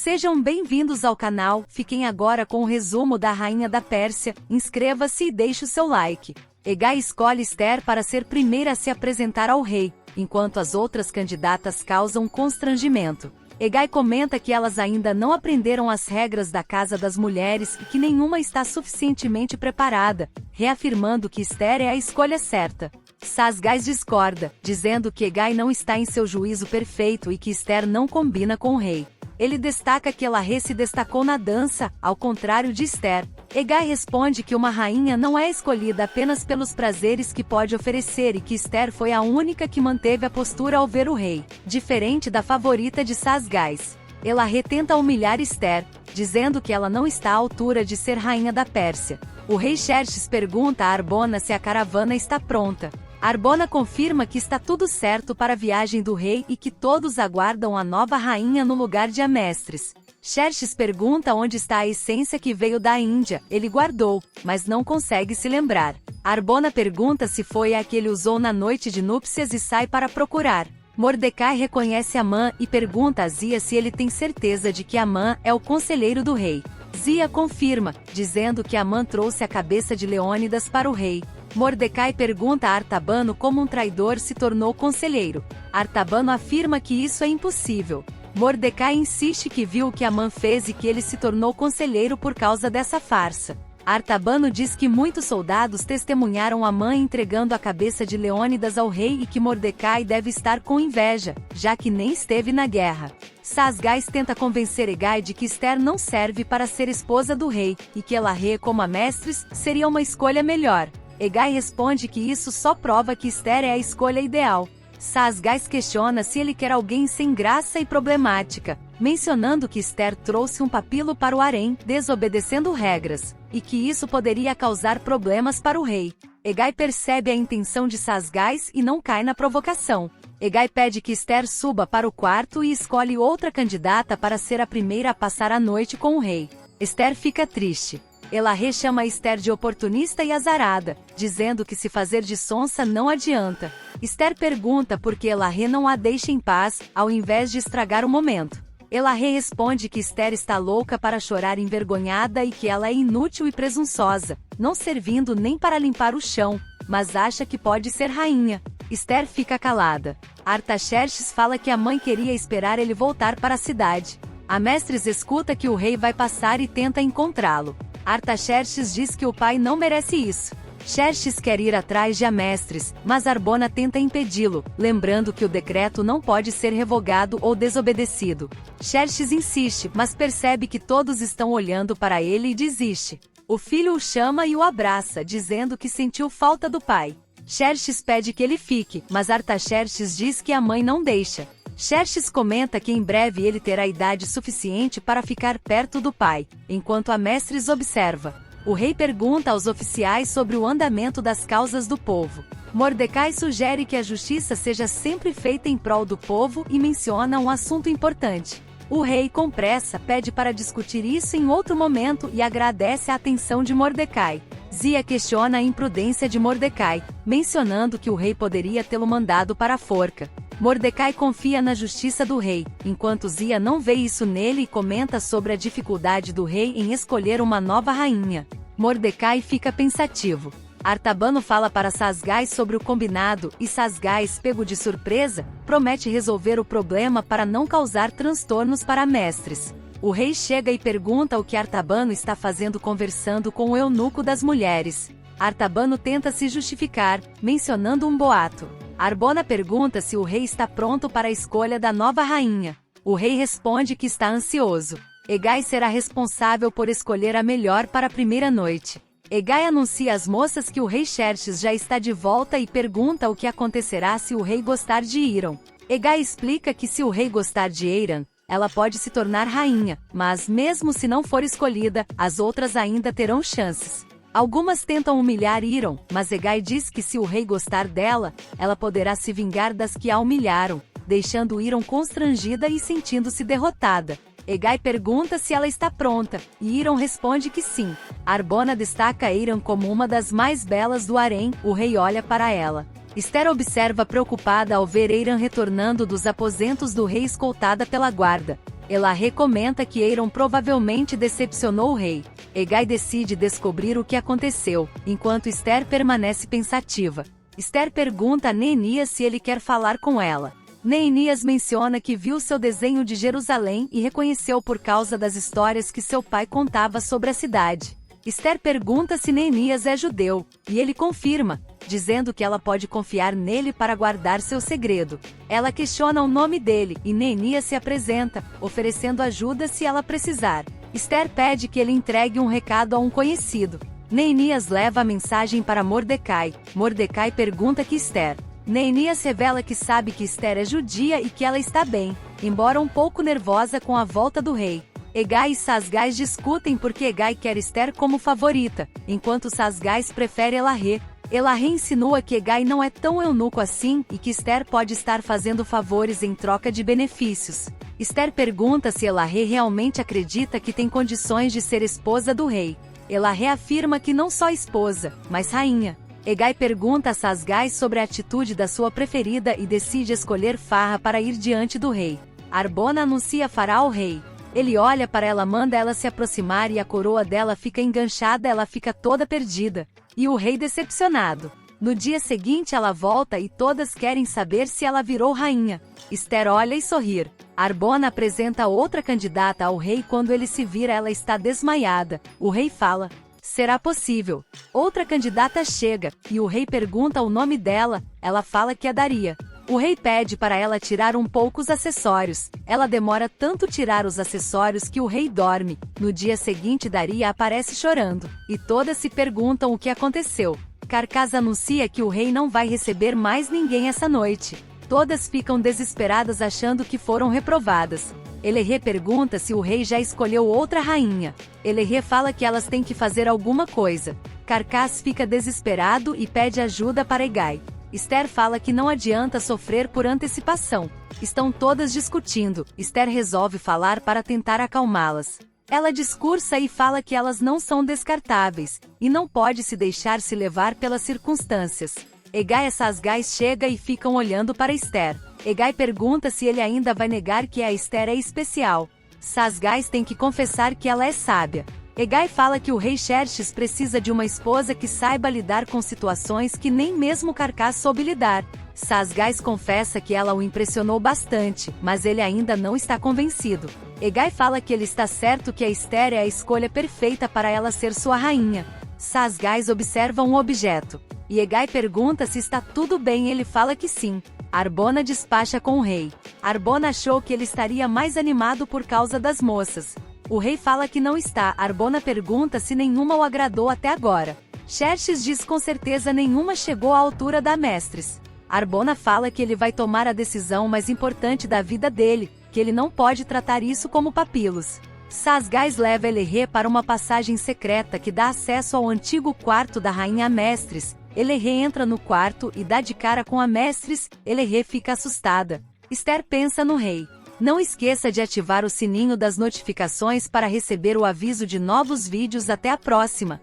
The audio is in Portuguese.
Sejam bem-vindos ao canal, fiquem agora com o resumo da Rainha da Pérsia, inscreva-se e deixe o seu like. Hegai escolhe Esther para ser primeira a se apresentar ao rei, enquanto as outras candidatas causam constrangimento. Hegai comenta que elas ainda não aprenderam as regras da Casa das Mulheres e que nenhuma está suficientemente preparada, reafirmando que Esther é a escolha certa. Sasgás discorda, dizendo que Hegai não está em seu juízo perfeito e que Esther não combina com o rei. Ele destaca que Elahe se destacou na dança, ao contrário de Esther. Hegai responde que uma rainha não é escolhida apenas pelos prazeres que pode oferecer e que Esther foi a única que manteve a postura ao ver o rei, diferente da favorita de Sasgás. Elahe tenta humilhar Esther, dizendo que ela não está à altura de ser rainha da Pérsia. O rei Xerxes pergunta a Arbona se a caravana está pronta. Arbona confirma que está tudo certo para a viagem do rei e que todos aguardam a nova rainha no lugar de Amestris. Xerxes pergunta onde está a essência que veio da Índia, ele guardou, mas não consegue se lembrar. Arbona pergunta se foi a que ele usou na noite de núpcias e sai para procurar. Mordecai reconhece Amã e pergunta a Zia se ele tem certeza de que Amã é o conselheiro do rei. Zia confirma, dizendo que Amã trouxe a cabeça de Leônidas para o rei. Mordecai pergunta a Artabano como um traidor se tornou conselheiro. Artabano afirma que isso é impossível. Mordecai insiste que viu o que Amã fez e que ele se tornou conselheiro por causa dessa farsa. Artabano diz que muitos soldados testemunharam Amã entregando a cabeça de Leônidas ao rei e que Mordecai deve estar com inveja, já que nem esteve na guerra. Sasgás tenta convencer Hegai de que Esther não serve para ser esposa do rei, e que Elahe como Amestris seria uma escolha melhor. Hegai responde que isso só prova que Esther é a escolha ideal. Sasgás questiona se ele quer alguém sem graça e problemática, mencionando que Esther trouxe um papilo para o harém, desobedecendo regras, e que isso poderia causar problemas para o rei. Hegai percebe a intenção de Sasgás e não cai na provocação. Hegai pede que Esther suba para o quarto e escolhe outra candidata para ser a primeira a passar a noite com o rei. Esther fica triste. Elahe chama Esther de oportunista e azarada, dizendo que se fazer de sonsa não adianta. Esther pergunta por que Elahe não a deixa em paz, ao invés de estragar o momento. Elahe responde que Esther está louca para chorar envergonhada e que ela é inútil e presunçosa, não servindo nem para limpar o chão, mas acha que pode ser rainha. Esther fica calada. Artaxerxes fala que a mãe queria esperar ele voltar para a cidade. Amestris escuta que o rei vai passar e tenta encontrá-lo. Artaxerxes diz que o pai não merece isso. Xerxes quer ir atrás de Amestris, mas Arbona tenta impedi-lo, lembrando que o decreto não pode ser revogado ou desobedecido. Xerxes insiste, mas percebe que todos estão olhando para ele e desiste. O filho o chama e o abraça, dizendo que sentiu falta do pai. Xerxes pede que ele fique, mas Artaxerxes diz que a mãe não deixa. Xerxes comenta que em breve ele terá idade suficiente para ficar perto do pai, enquanto Amestris observa. O rei pergunta aos oficiais sobre o andamento das causas do povo. Mordecai sugere que a justiça seja sempre feita em prol do povo e menciona um assunto importante. O rei, com pressa, pede para discutir isso em outro momento e agradece a atenção de Mordecai. Zia questiona a imprudência de Mordecai, mencionando que o rei poderia tê-lo mandado para a forca. Mordecai confia na justiça do rei, enquanto Zia não vê isso nele e comenta sobre a dificuldade do rei em escolher uma nova rainha. Mordecai fica pensativo. Artabano fala para Sasgás sobre o combinado e Sasgás, pego de surpresa, promete resolver o problema para não causar transtornos para Amestris. O rei chega e pergunta o que Artabano está fazendo conversando com o eunuco das mulheres. Artabano tenta se justificar, mencionando um boato. Arbona pergunta se o rei está pronto para a escolha da nova rainha. O rei responde que está ansioso. Hegai será responsável por escolher a melhor para a primeira noite. Hegai anuncia às moças que o rei Xerxes já está de volta e pergunta o que acontecerá se o rei gostar de Hiram. Hegai explica que se o rei gostar de Eiran, ela pode se tornar rainha, mas mesmo se não for escolhida, as outras ainda terão chances. Algumas tentam humilhar Hiram, mas Hegai diz que se o rei gostar dela, ela poderá se vingar das que a humilharam, deixando Hiram constrangida e sentindo-se derrotada. Hegai pergunta se ela está pronta, e Hiram responde que sim. Arbona destaca Hiram como uma das mais belas do harém, o rei olha para ela. Esther observa preocupada ao ver Eiran retornando dos aposentos do rei escoltada pela guarda. Elarre comenta que Eiron provavelmente decepcionou o rei. Hegai decide descobrir o que aconteceu, enquanto Esther permanece pensativa. Esther pergunta a Neemias se ele quer falar com ela. Neemias menciona que viu seu desenho de Jerusalém e reconheceu por causa das histórias que seu pai contava sobre a cidade. Esther pergunta se Neemias é judeu, e ele confirma, dizendo que ela pode confiar nele para guardar seu segredo. Ela questiona o nome dele, e Neemias se apresenta, oferecendo ajuda se ela precisar. Esther pede que ele entregue um recado a um conhecido. Neemias leva a mensagem para Mordecai. Mordecai pergunta que Esther. Neemias revela que sabe que Esther é judia e que ela está bem, embora um pouco nervosa com a volta do rei. Hegai e Sasgais discutem porque Hegai quer Esther como favorita, enquanto Sasgais prefere Elarre. Elarre insinua que Hegai não é tão eunuco assim e que Esther pode estar fazendo favores em troca de benefícios. Esther pergunta se Elarre realmente acredita que tem condições de ser esposa do rei. Elarre afirma que não só esposa, mas rainha. Hegai pergunta a Sasgais sobre a atitude da sua preferida e decide escolher Farra para ir diante do rei. Arbona anuncia Fará ao rei. Ele olha para ela, manda ela se aproximar e a coroa dela fica enganchada, ela fica toda perdida. E o rei decepcionado. No dia seguinte ela volta e todas querem saber se ela virou rainha. Esther olha e sorri. Arbona apresenta outra candidata ao rei. Quando ele se vira, ela está desmaiada. O rei fala: será possível. Outra candidata chega, e o rei pergunta o nome dela. Ela fala que é Daria. O rei pede para ela tirar um pouco os acessórios. Ela demora tanto tirar os acessórios que o rei dorme. No dia seguinte Daria aparece chorando, e todas se perguntam o que aconteceu. Carcas anuncia que o rei não vai receber mais ninguém essa noite. Todas ficam desesperadas achando que foram reprovadas. Elerre pergunta se o rei já escolheu outra rainha. Elerre fala que elas têm que fazer alguma coisa. Carcas fica desesperado e pede ajuda para Hegai. Esther fala que não adianta sofrer por antecipação. Estão todas discutindo. Esther resolve falar para tentar acalmá-las. Ela discursa e fala que elas não são descartáveis, e não pode se deixar se levar pelas circunstâncias. Hegai e Sasgais chega e ficam olhando para Esther. Hegai pergunta se ele ainda vai negar que a Esther é especial. Sasgais tem que confessar que ela é sábia. Hegai fala que o rei Xerxes precisa de uma esposa que saiba lidar com situações que nem mesmo Carcas soube lidar. Sasgais confessa que ela o impressionou bastante, mas ele ainda não está convencido. Hegai fala que ele está certo que a Esther é a escolha perfeita para ela ser sua rainha. Sasgais observa um objeto, e Hegai pergunta se está tudo bem. Ele fala que sim. Arbona despacha com o rei. Arbona achou que ele estaria mais animado por causa das moças. O rei fala que não está. Arbona pergunta se nenhuma o agradou até agora. Xerxes diz com certeza nenhuma chegou à altura da Mestres. Arbona fala que ele vai tomar a decisão mais importante da vida dele, que ele não pode tratar isso como papilos. Sasgais leva Elerre para uma passagem secreta que dá acesso ao antigo quarto da rainha Mestres. Elerre entra no quarto e dá de cara com a Mestres. Elerre fica assustada. Esther pensa no rei. Não esqueça de ativar o sininho das notificações para receber o aviso de novos vídeos. Até a próxima!